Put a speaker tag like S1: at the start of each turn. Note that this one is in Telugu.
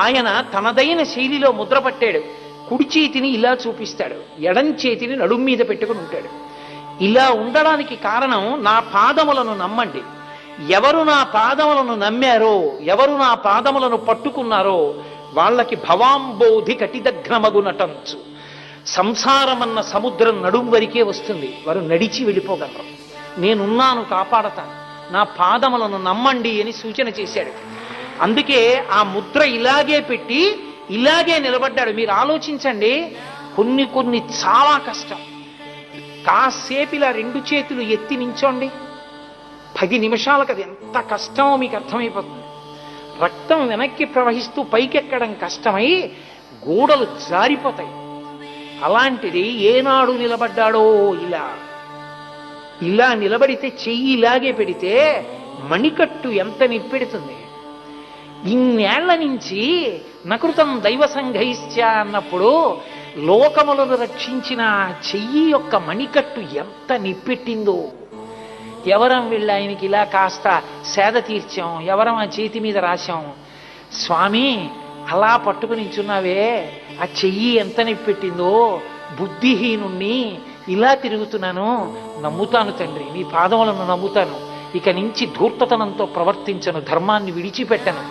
S1: ఆయన తనదైన శైలిలో ముద్ర పట్టాడు. కుడి చేతిని ఇలా చూపిస్తాడు, ఎడం చేతిని నడుం మీద పెట్టుకుని ఉంటాడు. ఇలా ఉండడానికి కారణం నా పాదములను నమ్మండి. ఎవరు నా పాదములను నమ్మారో, ఎవరు నా పాదములను పట్టుకున్నారో వాళ్ళకి భవాంబోధి కటిదగ్నమగునటంచు. సంసారమన్న సముద్రం నడుం వరకే వస్తుంది, వారు నడిచి వెళ్ళిపోగలరు. నేనున్నాను, కాపాడతాను, నా పాదములను నమ్మండి అని సూచన చేశాడు. అందుకే ఆ ముద్ర ఇలాగే పెట్టి ఇలాగే నిలబడ్డాడు. మీరు ఆలోచించండి, కొన్ని చాలా కష్టం. కాసేపు ఇలా రెండు చేతులు ఎత్తి నించోండి, 10 నిమిషాలకు అది ఎంత కష్టమో మీకు అర్థమైపోతుంది. రక్తం వెనక్కి ప్రవహిస్తూ పైకెక్కడం కష్టమై గోడలు జారిపోతాయి. అలాంటిది ఏనాడు నిలబడ్డాడో ఇలా నిలబడితే, చెయ్యి ఇలాగే పెడితే మణికట్టు ఎంత నిప్పెడుతుంది. ఇన్నేళ్ల నుంచి నకృతం దైవ సంఘైశ్చ అన్నప్పుడు లోకములను రక్షించిన చెయ్యి యొక్క మణికట్టు ఎంత నిప్పెట్టిందో. ఎవరం వెళ్ళి ఆయనకి ఇలా కాస్త సేద తీర్చాం, ఎవరం ఆ చేతి మీద రాశాం. స్వామి అలా పట్టుకుని నించున్నావే, ఆ చెయ్యి ఎంత నిప్పెట్టిందో. బుద్ధిహీనుణ్ణి, ఇలా తిరుగుతున్నాను, నమ్ముతాను తండ్రి, నీ పాదములను నమ్ముతాను, ఇక నుంచి ధూర్తతనంతో ప్రవర్తించను, ధర్మాన్ని విడిచిపెట్టను